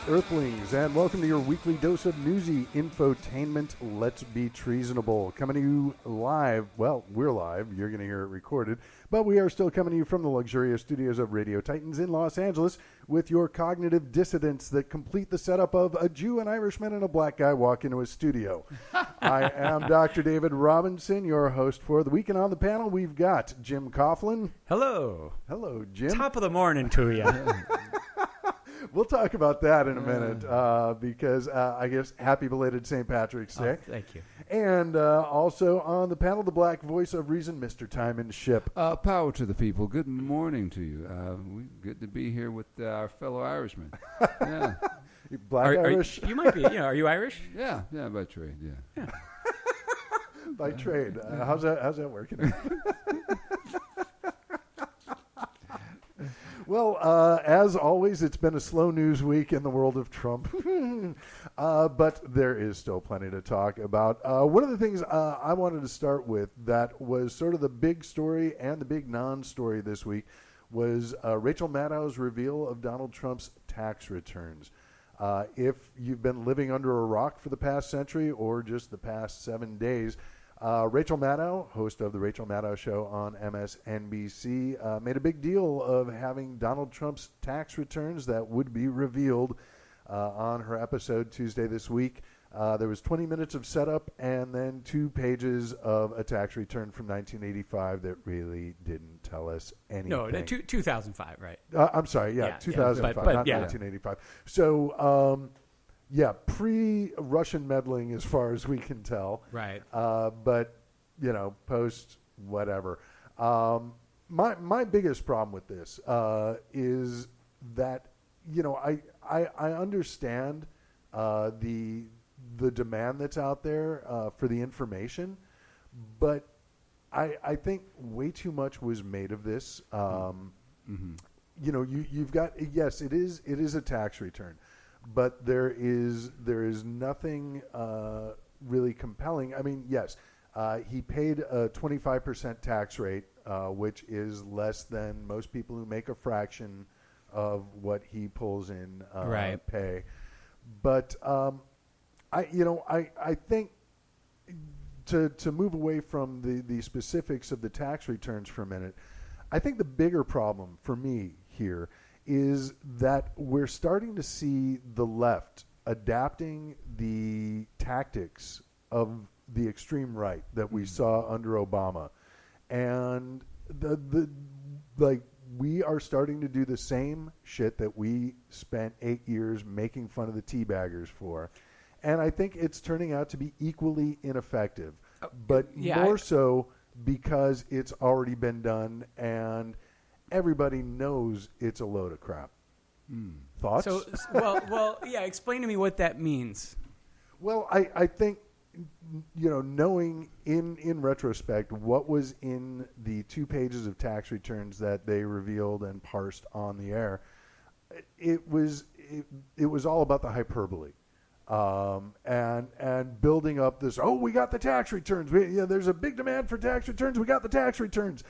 Earthlings, and welcome to your weekly dose of newsy infotainment. Let's be treasonable. Coming to you live. Well, we're live. You're going to hear it recorded. But we are still coming to you from the luxurious studios of Radio Titans in Los Angeles with your cognitive dissidents that complete the setup of a Jew, an Irishman, and a black guy walk into a studio. I am Dr. David Robinson, your host for the week. And on the panel, we've got Jim Coughlin. Hello. Hello, Jim. Top of the morning to you. We'll talk about that in a minute because I guess happy belated St. Patrick's Day. Oh, thank you. And also on the panel, the black voice of reason, Mr. Tymon Shipp. Power to the people. Good morning to you. Good to be here with our fellow Irishmen. Yeah. Black Irish? You might be. Are you Irish? Yeah, by trade, yeah. By trade. How's that working? Well, as always, it's been a slow news week in the world of Trump. But there is still plenty to talk about. One of the things I wanted to start with that was sort of the big story and the big non-story this week was Rachel Maddow's reveal of Donald Trump's tax returns. If you've been living under a rock for the past century or just the past 7 days, Rachel Maddow, host of The Rachel Maddow Show on MSNBC, made a big deal of having Donald Trump's tax returns that would be revealed on her episode Tuesday this week. There was 20 minutes of setup and then 2 pages of a tax return from 1985 that really didn't tell us anything. No, 2005, right? I'm sorry, 2005, but not 1985. So, pre-Russian meddling as far as we can tell. Right. But, post whatever. My biggest problem with this is that, I understand the demand that's out there for the information, but I think way too much was made of this. You've got, yes, it is a tax return. But there is nothing really compelling. I mean, yes, he paid a 25% tax rate, which is less than most people who make a fraction of what he pulls in pay. But I think to move away from the specifics of the tax returns for a minute, I think the bigger problem for me here is that we're starting to see the left adapting the tactics of the extreme right that we saw under Obama. And we are starting to do the same shit that we spent 8 years making fun of the teabaggers for. And I think it's turning out to be equally ineffective, but more so because it's already been done and everybody knows it's a load of crap. Thoughts? So, explain to me what that means. Well, I think, knowing in retrospect what was in the 2 pages of tax returns that they revealed and parsed on the air, it was all about the hyperbole. And building up this, we got the tax returns. There's a big demand for tax returns. We got the tax returns.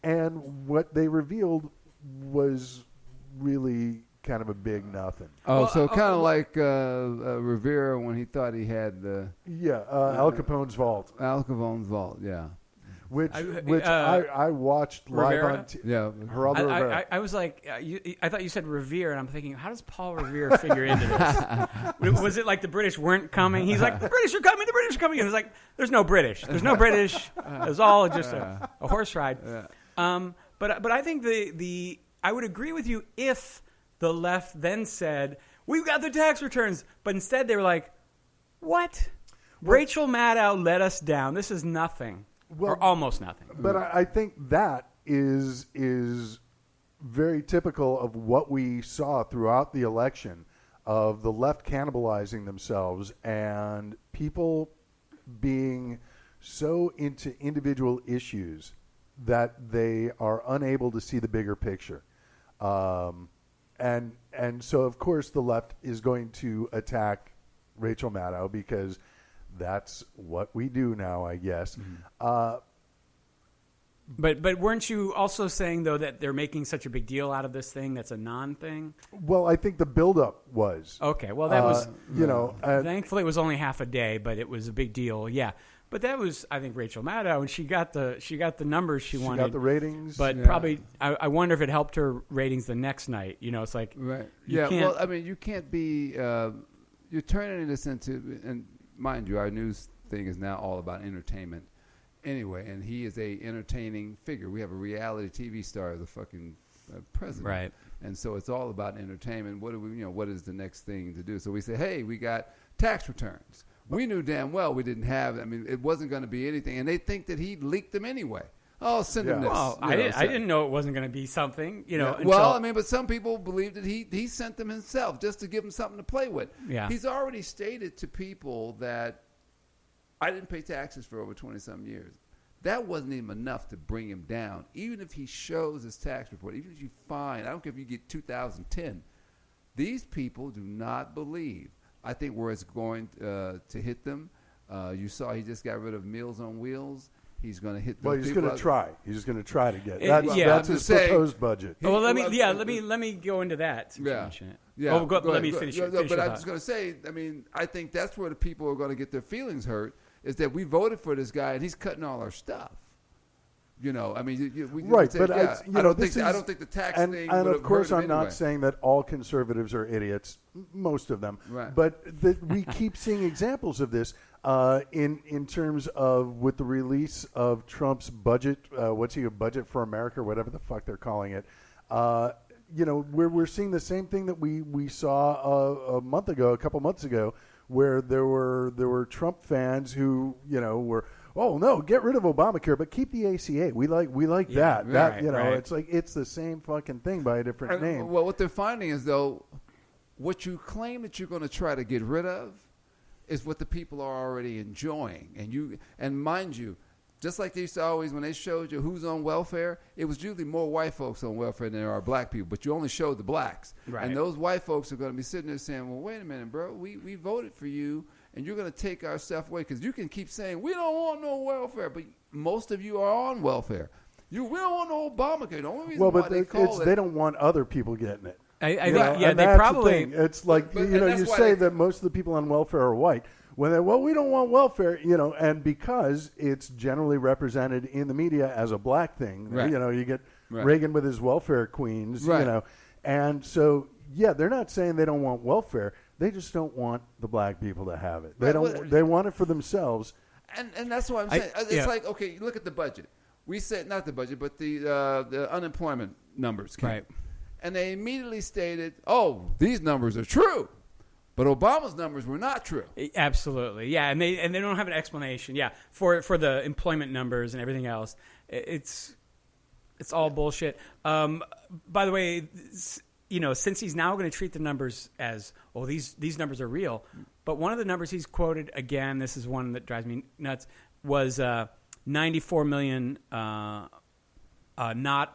And what they revealed was really kind of a big nothing. Oh, so kind of like Rivera when he thought he had the... Al Capone's vault. Al Capone's vault, yeah. Which I watched live on Geraldo Rivera. I was like, I thought you said Revere, and I'm thinking, how does Paul Revere figure into this? Was it like the British weren't coming? He's like, the British are coming, the British are coming. And it's like, there's no British. There's no British. It's all just a horse ride. Yeah. But I think I would agree with you if the left then said, we've got the tax returns. But instead they were like, what? Rachel Maddow let us down. This is nothing. Or almost nothing. But I think that is very typical of what we saw throughout the election, of the left cannibalizing themselves and people being so into individual issues that they are unable to see the bigger picture. And so, of course, the left is going to attack Rachel Maddow because that's what we do now, I guess. But weren't you also saying, though, that they're making such a big deal out of this thing that's a non-thing? Well, I think the buildup was. Okay, well, that was... thankfully it was only half a day, but it was a big deal, yeah. But that was, I think, Rachel Maddow, and she got the numbers she wanted. She got the ratings. But probably, I wonder if it helped her ratings the next night. It's like... Right. Well, I mean, you can't be... you're turning this into... And mind you, our news thing is now all about entertainment. Anyway, and he is a entertaining figure. We have a reality TV star as a fucking president, right? And so it's all about entertainment. What do we, what is the next thing to do? So we say, hey, we got tax returns. We knew damn well we didn't have. I mean, it wasn't going to be anything, and they think that he leaked them anyway. Oh, send them this. Well, I didn't know it wasn't going to be something. Well, I mean, but some people believe that he sent them himself just to give them something to play with. Yeah. He's already stated to people that I didn't pay taxes for over 20-some years. That wasn't even enough to bring him down. Even if he shows his tax report, even if you find, I don't care if you get 2010, these people do not believe. I think where it's going to hit them, you saw he just got rid of Meals on Wheels. He's going to hit them. Well, he's going to try. He's just going to try to get it. That's his proposed budget. Well, let me go into that. Since you mention it. Yeah. Oh, let me finish. But I was going to say, I mean, I think that's where the people are going to get their feelings hurt. Is that we voted for this guy and he's cutting all our stuff? I mean, right? Say, but I don't think the tax thing. And of course, I'm anyway. not saying that all conservatives are idiots. Most of them, right? But we keep seeing examples of this in terms of with the release of Trump's budget. What's he a budget for America, or whatever the fuck they're calling it? We're seeing the same thing that we saw a couple months ago. Where there were Trump fans who were, oh no, get rid of Obamacare, but keep the ACA. We like that. Right, right. It's like it's the same fucking thing by a different name. Well, what they're finding is though, what you claim that you're going to try to get rid of, is what the people are already enjoying, and mind you. Just like they used to always, when they showed you who's on welfare, it was usually more white folks on welfare than there are black people, but you only showed the blacks. Right. And those white folks are going to be sitting there saying, well, wait a minute, bro, we voted for you, and you're going to take our stuff away, because you can keep saying, we don't want no welfare, but most of you are on welfare. We don't want no Obamacare. The only reason why they call it... They don't want other people getting it. I think, they probably... It's like, you say that most of the people on welfare are white. We don't want welfare, and because it's generally represented in the media as a black thing, right. You get Reagan with his welfare queens, right. And so, they're not saying they don't want welfare. They just don't want the black people to have it. They they want it for themselves. And that's what I'm saying. It's like, okay, look at the budget. We said, not the budget, but the unemployment numbers came. Right. And they immediately stated, oh, these numbers are true. But Obama's numbers were not true. Absolutely, yeah, and they don't have an explanation, for the employment numbers and everything else. It's all bullshit. By the way, since he's now going to treat the numbers as, these numbers are real, but one of the numbers he's quoted again, this is one that drives me nuts, was 94 million not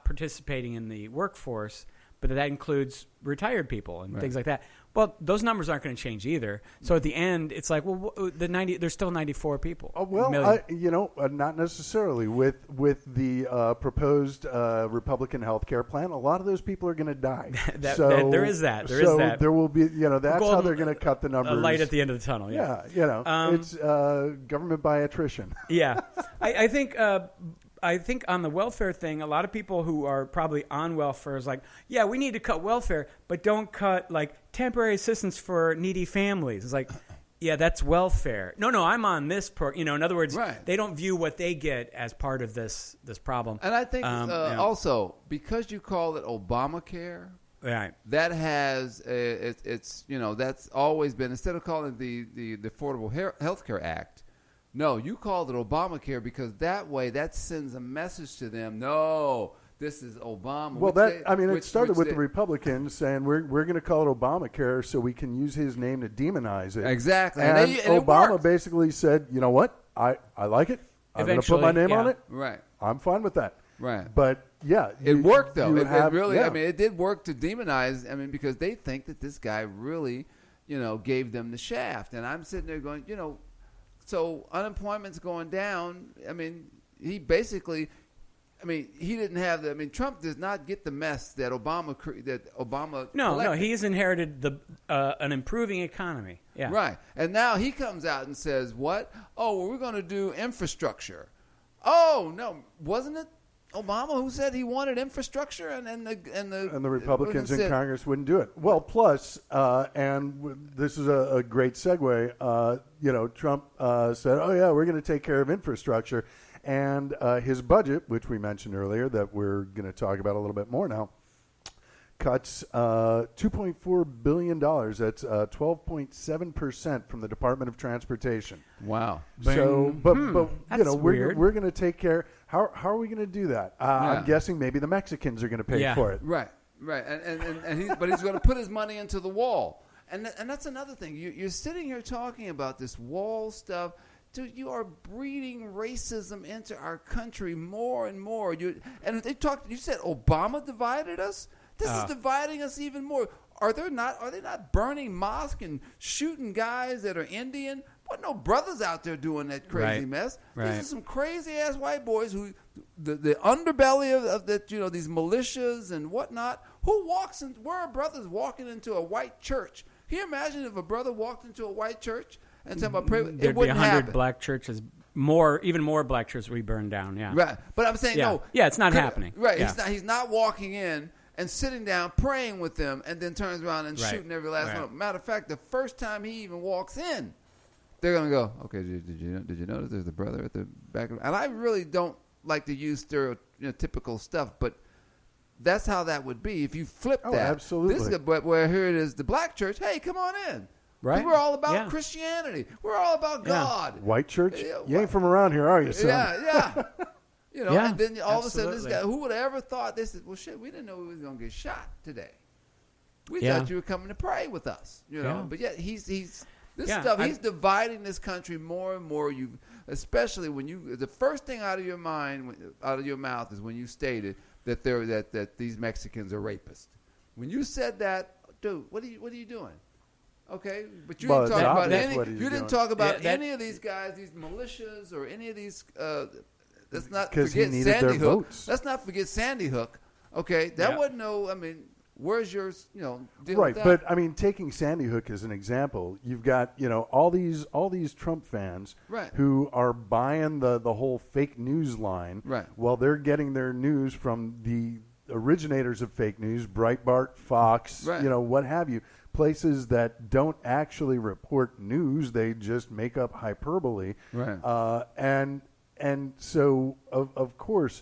participating in the workforce, but that includes retired people and things like that. Well, those numbers aren't going to change either. So at the end, it's like, there's still 94 people. Not necessarily. With the proposed Republican health care plan, a lot of those people are going to die. There is that. There will be, that's how they're going to cut the numbers. A light at the end of the tunnel. Yeah. It's government by attrition. Yeah, I think on the welfare thing, a lot of people who are probably on welfare is like, we need to cut welfare, but don't cut like temporary assistance for needy families. It's like, that's welfare. No, I'm on this in other words, they don't view what they get as part of this problem. And I think also because you call it Obamacare, right? That has it's that's always been, instead of calling it the Affordable Health Care Act. No, you called it Obamacare because that way that sends a message to them. No, this is Obama. Well, it started with the Republicans saying we're going to call it Obamacare so we can use his name to demonize it. Exactly. And Obama basically said, you know what? I like it. I'm going to put my name on it. Right. I'm fine with that. Right. But it worked though. It really. I mean, it did work to demonize. I mean, because they think that this guy really, gave them the shaft. And I'm sitting there going, so unemployment's going down. I mean, he basically, I mean, he didn't have the. I mean, Trump does not get the mess that Obama. No, collected. he's inherited an improving economy. Yeah, Right, and now he comes out and says, "What? Oh, well, we're going to do infrastructure." Oh no, wasn't it Obama who said he wanted infrastructure, and the Republicans in Congress wouldn't do it. Well, plus, this is a great segue. Trump said, "Oh yeah, we're going to take care of infrastructure." And his budget, which we mentioned earlier, that we're going to talk about a little bit more now, cuts $2.4 billion. That's 12.7% from the Department of Transportation. Wow. So, but we're going to take care. How are we going to do that? I'm guessing maybe the Mexicans are going to pay for it. Right. But he's going to put his money into the wall. And that's another thing. You're sitting here talking about this wall stuff. Dude, you are breeding racism into our country more and more. You said Obama divided us? This is dividing us even more. Are they not burning mosques and shooting guys that are Indian? What, no brothers out there doing that crazy mess. Right. These are some crazy ass white boys who the underbelly of that, these militias and whatnot. Who walks in? Where are brothers walking into a white church? Can you imagine if a brother walked into a white church and said, "Pray"? There'd be 100 black churches. Even more black churches we burned down. Yeah. Right. But I'm saying no. Yeah, it's not happening. Right. Yeah. He's not walking in and sitting down praying with them and then turns around and shooting every last one. Matter of fact, the first time he even walks in, they're going to go, "Okay, did you notice there's a brother at the back of?" And I really don't like to use stereotypical stuff, but that's how that would be if you flip that. Absolutely. Where here it is, the black church. Hey, come on in. Right. We're all about Christianity. We're all about God. White church? You ain't from around here, are you, son? Yeah. And then all of a sudden, this absolutely. guy, who would have ever thought this is, well, shit, we didn't know we was going to get shot today. We thought you were coming to pray with us, But yet he's dividing this country more and more. Especially when the first thing out of your mouth is when you stated that these Mexicans are rapists. When you said that, dude, what are you doing? Okay, but you didn't talk about any. You didn't talk about any of these guys, these militias, or any of these. Let's not forget Sandy Hook. Let's not forget Sandy Hook. Okay, that wasn't no. I mean, where's yours? Deal with that. But I mean, taking Sandy Hook as an example, you've got all these Trump fans who are buying the whole fake news line. Right. While they're getting their news from the originators of fake news, Breitbart, Fox, what have you. Places that don't actually report news, they just make up hyperbole. Right. And so, of course,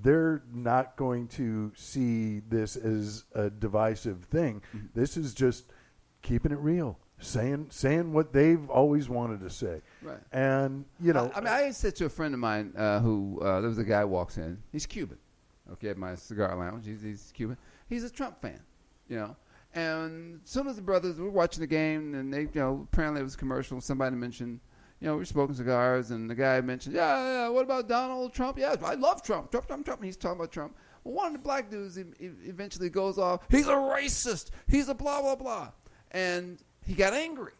they're not going to see this as a divisive thing. Mm-hmm. This is just keeping it real, saying what they've always wanted to say. Right. And, I said to a friend of mine who there was a guy who walks in. He's Cuban. Okay, at my cigar lounge. He's Cuban. He's a Trump fan, And some of the brothers were watching the game, and they, apparently it was a commercial. Somebody mentioned, we were smoking cigars, and the guy mentioned, what about Donald Trump? Yeah, I love Trump. Trump. And he's talking about Trump. Well, one of the black dudes eventually goes off, he's a racist. He's a blah, blah, blah. And he got angry,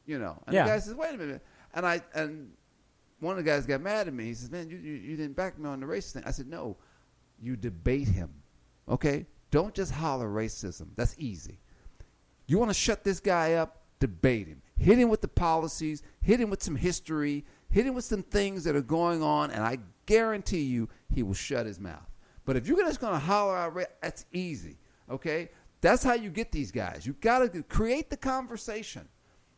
And the guy says, wait a minute. And one of the guys got mad at me. He says, man, you didn't back me on the racist thing. I said, no, you debate him, okay? Don't just holler racism. That's easy. You want to shut this guy up? Debate him. Hit him with the policies. Hit him with some history. Hit him with some things that are going on, and I guarantee you he will shut his mouth. But if you're just going to holler out, that's easy, okay? That's how you get these guys. You've got to create the conversation.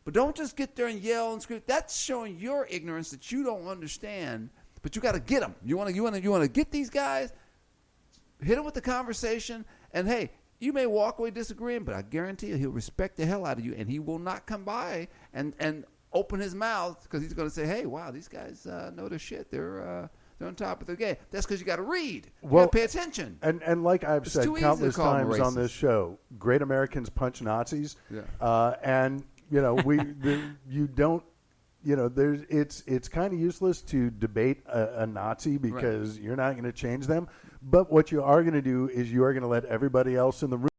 But don't just get there and yell and scream. That's showing your ignorance that you don't understand, but you got to get them. You want to get these guys, hit them with the conversation, and hey, you may walk away disagreeing, but I guarantee you he'll respect the hell out of you, and he will not come by and open his mouth because he's going to say, hey, wow, these guys know their shit. They're on top of their game. That's because you got to read. You got to pay attention. And like I've said countless times on this show, great Americans punch Nazis. Yeah. And you don't. It's kind of useless to debate a Nazi because you're not going to change them. But what you are going to do is you are going to let everybody else in the room